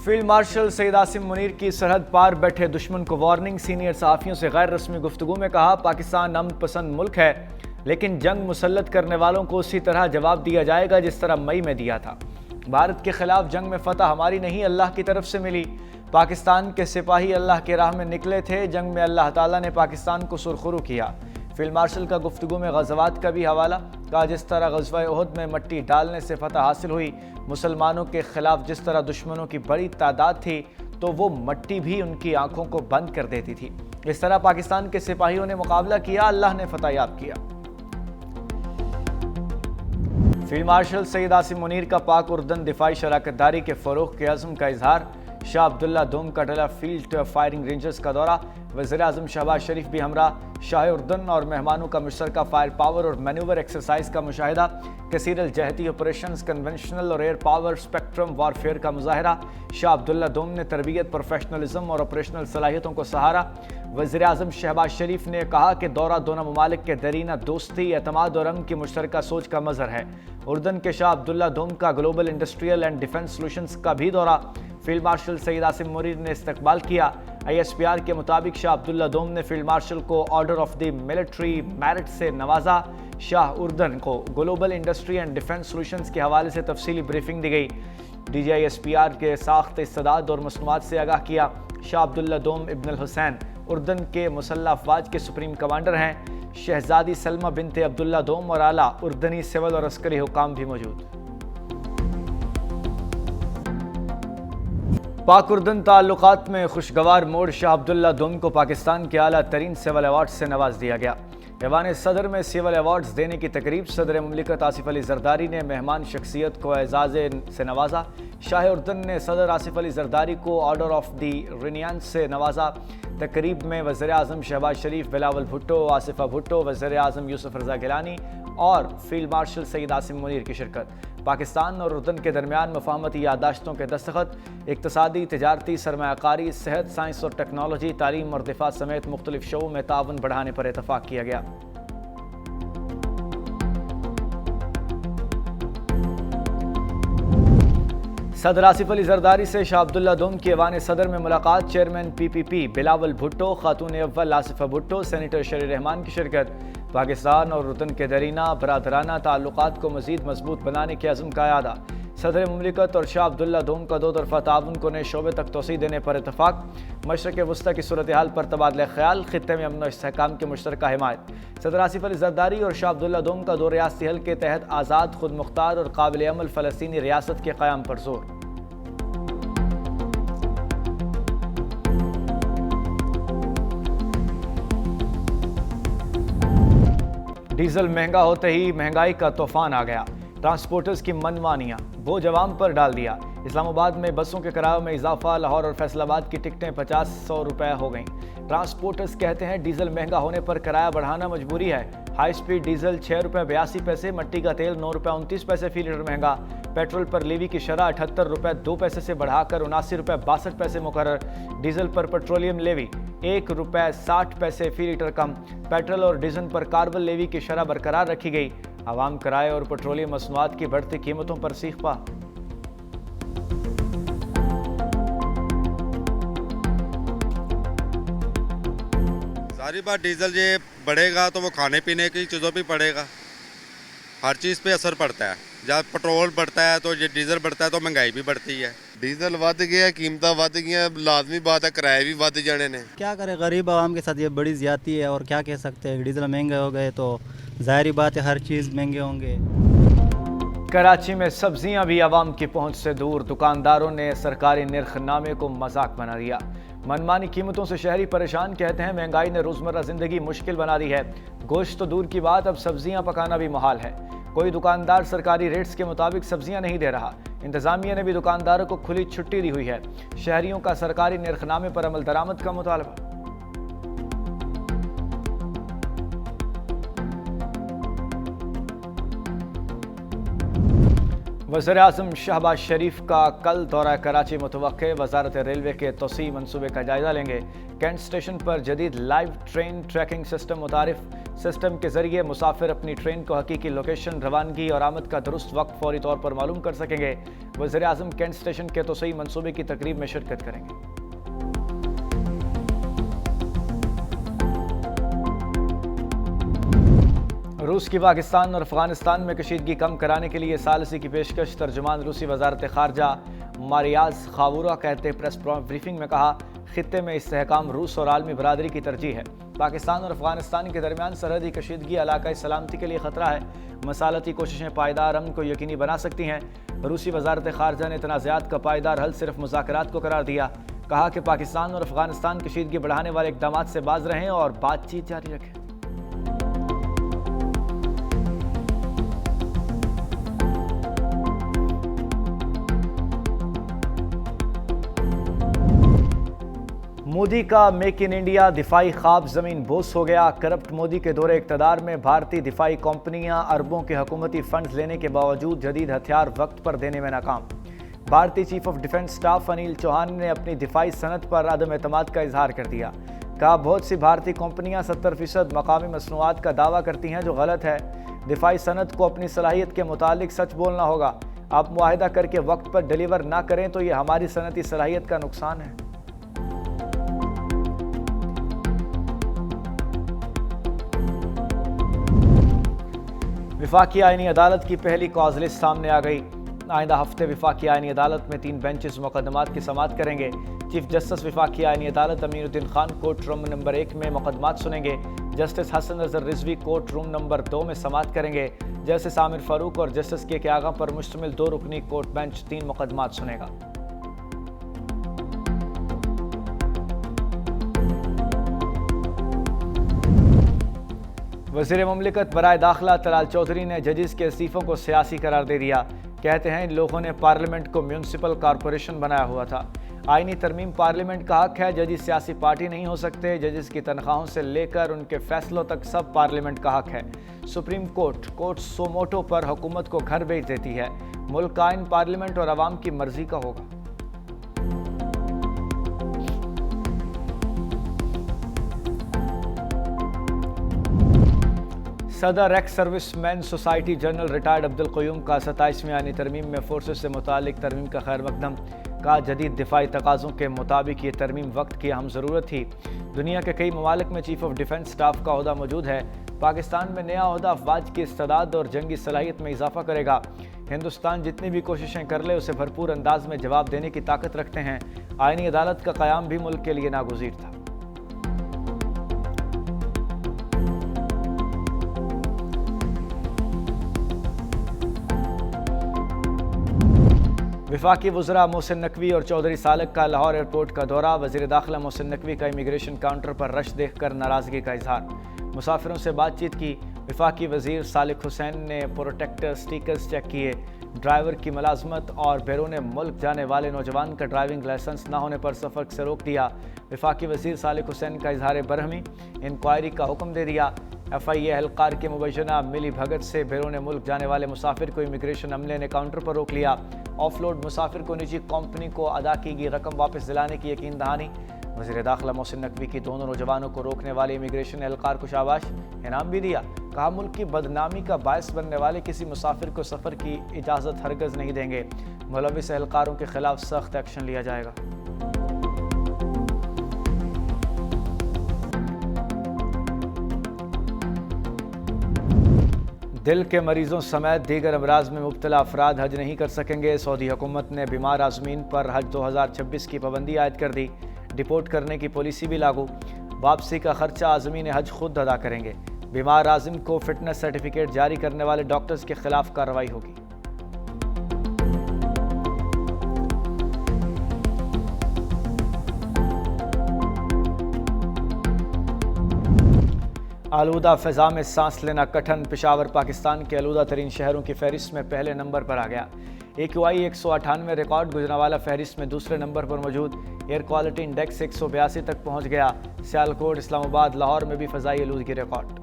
Field marshal Saeed Asim Munir की सरहद पार बैठे दुश्मन को वार्निंग। सीनियर सहाफ़ियों से गैर रस्मी गुफ्तगू में कहा, पाकिस्तान अमन पसंद मुल्क है, लेकिन जंग मुसल्लत करने वालों को उसी तरह जवाब दिया जाएगा जिस तरह मई में दिया था। भारत के खिलाफ जंग में फतह हमारी नहीं, अल्लाह की तरफ से मिली। पाकिस्तान के सिपाही अल्लाह के राह में निकले थे, जंग में अल्लाह ताला ने पाकिस्तान को सुरखरू किया। फील्ड मार्शल का गुफ्तगू में गज़वात का भी हवाला। कहा, जिस तरह ग़ज़वा उहद में मट्टी डालने से फतह हासिल हुई, मुसलमानों के खिलाफ जिस तरह दुश्मनों की बड़ी तादाद थी, तो वो मट्टी भी उनकी आंखों को बंद कर देती थी। इस तरह पाकिस्तान के सिपाहियों ने मुकाबला किया, अल्लाह ने फतह याब किया। फील्ड मार्शल सईद आसिम मुनीर का पाक उर्दन दिफाई शराकतदारी के फ़रोग़ के अज़्म का इजहार। शाह अब्दुल्ला दोम का डला फील्ड फायरिंग रेंजर्स का दौरा। वज़ीर-ए-आज़म शहबाज शरीफ भी हमरा। शाह उर्दन और मेहमानों का मुश्तरका फायर पावर और मैन्यूवर एक्सरसाइज का मुशाहिदा। कसीरल जहती ऑपरेशंस, कन्वेंशनल और एयर पावर स्पेक्ट्रम वारफेयर का मुजाहरा। शाह अब्दुल्ला दोम ने तरबियत, प्रोफेशनलिज्म और ऑपरेशनल सलाहियतों को सहारा। वज़ीर-ए-आज़म शहबाज शरीफ ने कहा कि दौरा दोनों ममालिक के दरीना दोस्ती, एतमाद और अमन की मुश्तरका सोच का मज़हर है। उर्दन के शाह अब्दुल्ला दोम का global industrial and defence solutions का भी दौरा। फील्ड मार्शल सईद आसिम मुनीर ने इस्तकबाल किया। ISPR के मुताबिक शाह अब्दुल्ला दोम ने फील्ड मार्शल को order of the military merit से नवाजा। शाह उर्दन को global industry and defence solutions के हवाले से तफसीली ब्रीफिंग दी गई। DG ISPR के साख्त, इस्तेदाद और मसनूआत से आगाह किया। शाह अब्दुल्ला दोम इब्न हुसैन उर्दन के मुसल्लह अफवाज के सुप्रीम कमांडर हैं। शहजादी सलमा बिनते अब्दुल्ला दोम और आला उर्दनी सिविल और अस्करी हुकाम भी मौजूद। पाक उर्दन ताल्लुकात में खुशगवार मोड़। शाह अब्दुल्ला दोम को पाकिस्तान के आला तरीन सिविल अवार्ड से नवाज दिया गया। ऐवान सदर में सिविल अवार्ड्स देने की तकरीब। सदर मुमलिकत आसिफ अली जरदारी ने मेहमान शख्सियत को एजाज़ से नवाजा। शाह उर्दन ने सदर आसिफ अली जरदारी को ऑर्डर ऑफ द रिनियांस से नवाजा। तकरीब में वज़ीर-ए-आज़म शहबाज शरीफ, बिलावल भुट्टो, आसिफा भुट्टो, वज़ीर-ए-आज़म यूसुफ रज़ा गिलानी और फील्ड मार्शल सईद आसिम मुनीर की शिरकत। पाकिस्तान और उर्दन के दरमियान मफाहमती यादाश्तों के दस्तखत। इक़्तिसादी, तिजारती, सरमायाकारी, सेहत, साइंस और टेक्नोलॉजी, तालीम और दिफा समेत मुख्तलिफ शोबों में ताउन बढ़ाने पर इतफ़ाक़ किया गया। सदर आसिफ अली जरदारी से शाह अब्दुल्ला दोम की ऐवान सदर में मुलाकात। चेयरमैन PPP बिलावल भुट्टो, खातून अव्वल आसिफा भुट्टो, सेनेटर शरीर रहमान की शिरकत। पाकिस्तान और उर्दन के दरीना बरादराना ताल्लुकात को मज़ीद मजबूत बनाने के अज़्म का यादा। सदर मुमलिकत और शाह अब्दुल्ला दोम का दो तरफ़ा ताउन को नए शोबे तक तोसी देने पर इतफ़ाक़। मशरक़ वस्ता की सूरत हाल पर तबादला ख्याल। ख़ित्ते में अमन व इस्तेहकाम की मुश्तरका हिमायत। सदर आसिफ अली जरदारी और शाह अब्दुल्ला दोम का दो रियासती हल के तहत आज़ाद, खुद मुख्तार और काबिल अमल फ़लस्तीनी रियासत के क़याम पर जोर। डीजल महंगा होते ही महंगाई का तूफान आ गया। ट्रांसपोर्टर्स की मनमानियां बोझ अवाम पर डाल दिया। इस्लामाबाद में बसों के किराए में इजाफा। लाहौर और फैसलाबाद की टिकटें 50-100 रुपए हो गईं। ट्रांसपोर्टर्स कहते हैं डीजल महंगा होने पर किराया बढ़ाना मजबूरी है। हाई स्पीड डीजल 6 रुपये 82 पैसे, मट्टी का तेल 9 रुपये 29 पैसे फी लीटर महंगा। पेट्रोल पर लीवी की शरह 78 रुपये 2 पैसे से बढ़ाकर 79 रुपये 62 पैसे मुकर्रर। डीजल पर पेट्रोलियम लेवी 1 रुपये 60 पैसे फी लीटर कम। पेट्रोल और डीजल पर कार्बन लेवी की शरह बरकरार रखी गई। आवाम किराए और पेट्रोलियम मसनूआत की बढ़ती कीमतों पर सीख पा। सारी बात डीजल ये बढ़ेगा तो वो खाने पीने की चीज़ों पे पड़ेगा, हर चीज़ पे असर पड़ता है। जब पेट्रोल बढ़ता है तो ये डीजल बढ़ता है तो महंगाई भी बढ़ती है। डीजल वध गया, कीमत वध गई, लाजमी बात है किराए भी वध जाने ने। क्या करे, गरीब आवाम के साथ ये बड़ी ज्यादती है और क्या कह सकते हैं। डीजल महंगे हो गए तो जाहिर बात है हर चीज़ महंगे होंगे। कराची में सब्जियां भी आवाम की पहुंच से दूर। दुकानदारों ने सरकारी निर्खनामे को मजाक बना दिया। मनमानी कीमतों से शहरी परेशान। कहते हैं महंगाई ने रोजमर्रा जिंदगी मुश्किल बना दी है। गोश्त तो दूर की बात, अब सब्जियां पकाना भी मुहाल है। कोई दुकानदार सरकारी रेट्स के मुताबिक सब्जियां नहीं दे रहा। इंतजामिया ने भी दुकानदारों को खुली छुट्टी दी हुई है। शहरियों का सरकारी निर्खनामे पर अमल दरामद का मुतालबा। वज़ीर-ए-आज़म शहबाज शरीफ का कल दौरा कराची मुतवक्के। वज़ारत रेलवे के तोसी मनसूबे का जायजा लेंगे। कैंट स्टेशन पर जदीद लाइव ट्रेन ट्रैकिंग सिस्टम मुतारिफ। सिस्टम के जरिए मुसाफिर अपनी ट्रेन को हकीकी लोकेशन, रवानगी और आमद का दुरुस्त वक्त फौरी तौर पर मालूम कर सकेंगे। वज़ीर-ए-आज़म कैंट स्टेशन के तोसी मनसूबे की तकरीब में शिरकत करेंगे। रूस की पाकिस्तान और अफगानिस्तान में कशीदगी कम कराने के लिए सालिसी की पेशकश। तर्जुमान रूसी वजारत खारजा मारियाज खावूरा कहते प्रेस ब्रीफिंग में कहा, खित्ते में इस्तेहकाम रूस और आलमी बरादरी की तरजीह है। पाकिस्तान और अफगानिस्तान के दरमियान सरहदी कशीदगी इलाकाई सलामती के लिए खतरा है। मसालती कोशिशें पायदार अमन को यकीनी बना सकती हैं। रूसी वजारत खारजा ने तनाज़ात का पायदार हल सिर्फ मुज़ाकरात को करार दिया। कहा कि पाकिस्तान और अफगानिस्तान कशीदगी बढ़ाने वाले इक़दामात से बाज रहें और बातचीत जारी रखें। मोदी का मेक इन इंडिया दिफाई ख्वाब ज़मीन बोस हो गया। करप्ट मोदी के दौरे इक़्तिदार में भारतीय दिफाई कंपनियां अरबों के हुकूमती फंड्स लेने के बावजूद जदीद हथियार वक्त पर देने में नाकाम। भारतीय chief of defence staff Anil Chauhan ने अपनी दिफाई सनत पर अदम एतमाद का इजहार कर दिया। कहा, बहुत सी भारतीय कंपनियां 70% मकामी मसनूआत का दावा करती हैं जो गलत है। दिफाई सनत को अपनी सलाहियत के मुतालिक सच बोलना होगा। आप मुआहिदा करके वक्त पर डिलीवर ना करें तो ये हमारी सनती सलाहियत का नुकसान है। विफाकी आईनी अदालत की पहली कॉज लिस्ट सामने आ गई। आइंदा हफ्ते विफाकी आईनी अदालत में 3 बेंचेस मुकदमात की समाअत करेंगे। चीफ जस्टिस विफाकी आईनी अदालत Aminuddin Khan court room number 1 में मुकदमात सुनेंगे। जस्टिस हसन नजर रिजवी कोर्ट रूम नंबर 2 में समाअत करेंगे। जस्टिस आमिर फारूक और जस्टिस के आगा पर मुश्तमिल 2 रुकनी कोर्ट बेंच 3 मुकदमात सुनेगा। वज़ीर मुमलिकत बराए दाखिला तलाल चौधरी ने जजेस के इस्तीफ़ों को सियासी करार दे दिया। कहते हैं इन लोगों ने पार्लियामेंट को म्यूनसिपल कॉरपोरेशन बनाया हुआ था। आईनी तरमीम पार्लियामेंट का हक है। जजेस सियासी पार्टी नहीं हो सकते। जजेस की तनख्वाहों से लेकर उनके फैसलों तक सब पार्लियामेंट का हक है। सुप्रीम कोर्ट सोमोटो पर हुकूमत को घर भेज देती है। मुल्क का आइन पार्लियामेंट और अवाम की मर्जी का होगा। सदर ex serviceman society general retired Abdul Qayyum का 27वीं आईनी तरमीम में फोर्सेस से मुतालिक तरमीम का खैर मकदम। का जदीद दिफाई तकाज़ों के मुताबिक ये तरमीम वक्त की अहम ज़रूरत थी। दुनिया के कई ममालिक में चीफ ऑफ डिफेंस स्टाफ का ओहदा मौजूद है। पाकिस्तान में नया ओहदा अफवाज की इस्तेदाद और जंगी सलाहियत में इजाफा करेगा। हिंदुस्तान जितनी भी कोशिशें कर ले उसे भरपूर अंदाज में जवाब देने की ताकत रखते हैं। आईनी अदालत का क़याम भी मुल्क के लिए नागुज़ीर था। विफाकी वज़रा मोहसिन नकवी और चौधरी सालक का लाहौर एयरपोर्ट का दौरा। वज़ीर दाखिला मोहसिन नकवी का इमिग्रेशन काउंटर पर रश देखकर नाराज़गी का इजहार। मुसाफिरों से बातचीत की। विफाकी वज़ीर सालिक हुसैन ने प्रोटेक्टर स्टिकर्स चेक किए। ड्राइवर की मुलाजमत और बैरून मुल्क जाने वाले नौजवान का ड्राइविंग लाइसेंस न होने पर सफ़र से रोक दिया। विफाकी वज़ीर सालिक हुसैन का इजहार बरहमी। इंक्वायरी का हुक्म दे दिया। FIA एहलकार के मुबैना मिली भगत से बैरून मुल्क जाने वाले मुसाफिर को इमिग्रेशन अमले ने काउंटर पर रोक लिया। ऑफलोड मुसाफिर को निजी कंपनी को अदा की गई रकम वापस दिलाने की यकीन दहानी। वज़ीर दाखिला मोहसिन नकवी की दोनों नौजवानों को रोकने वाले इमिग्रेशन एहलकार को शाबाश, इनाम भी दिया। कहा, मुल्क की बदनामी का बायस बनने वाले किसी मुसाफिर को सफ़र की इजाज़त हरगज़ नहीं देंगे। मुलविस एहलकारों के खिलाफ सख्त एक्शन लिया जाएगा। दिल के मरीजों समेत दीगर अमराज में मुब्तला अफराद हज नहीं कर सकेंगे। सऊदी हुकूमत ने बीमार आज़मीन पर हज 2026 की पाबंदी आयद कर दी। डिपोर्ट करने की पॉलिसी भी लागू। वापसी का खर्चा आज़मीन हज खुद अदा करेंगे। बीमार आज़िम को फिटनेस सर्टिफिकेट जारी करने वाले डॉक्टर्स के खिलाफ कार्रवाई होगी। आलूदा फ़िज़ा में सांस लेना कठिन। पेशावर पाकिस्तान के आलूदा तरीन शहरों की फहरिस्त में पहले नंबर पर आ गया। AQI 198 रिकॉर्ड गुजरांवाला फहरिस्त में दूसरे नंबर पर मौजूद। एयर क्वालिटी इंडेक्स 182 तक पहुंच गया। सियालकोट, इस्लामाबाद, लाहौर में भी फ़ज़ाई आलूदगी रिकॉर्ड।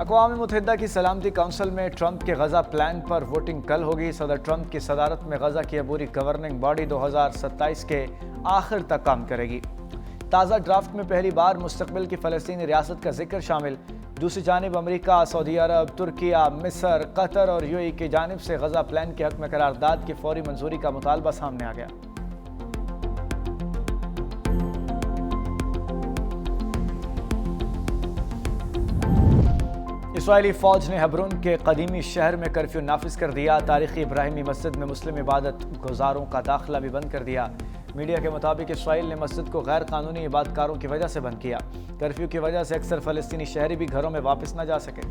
अक़वाम मुत्तहिदा की सलामती काउंसिल में ट्रंप के गज़ा प्लान पर वोटिंग कल होगी। सदर ट्रंप की सदारत में गज़ा की अबूरी गवर्निंग बॉडी 2027 के आखिर तक काम करेगी। ताज़ा ड्राफ्ट में पहली बार मुस्तक़बिल की फ़लस्तीनी रियासत का जिक्र शामिल। दूसरी जानिब अमरीका, सऊदी अरब, तुर्किया, मिस्र, कतर और यूएई की जानिब से गज़ा प्लान के हक़ में करारदाद की फौरी मंजूरी का मुतालबा सामने आ गया। इसराइली फ़ौज ने हेब्रोन के कदीमी शहर में कर्फ्यू नाफिज कर दिया। तारीखी इब्राहिमी मस्जिद में मुस्लिम इबादत गुजारों का दाखिला भी बंद कर दिया। मीडिया के मुताबिक इसराइल ने मस्जिद को गैर कानूनी इबादतकारों की वजह से बंद किया। कर्फ्यू की वजह से अक्सर फ़लस्तीनी शहरी भी घरों में वापस न जा सके।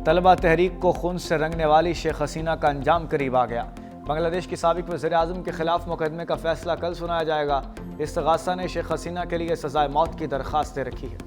तलबा तहरीक को खून से रंगने वाली शेख हसीना का अंजाम करीब आ गया। बांग्लादेश की साबिक वज़ीर-ए-आज़म के खिलाफ मुकदमे का फैसला कल सुनाया जाएगा। इस्तग़ासा ने शेख हसीना के लिए सज़ाए मौत की दरख्वास्त दे रखी है।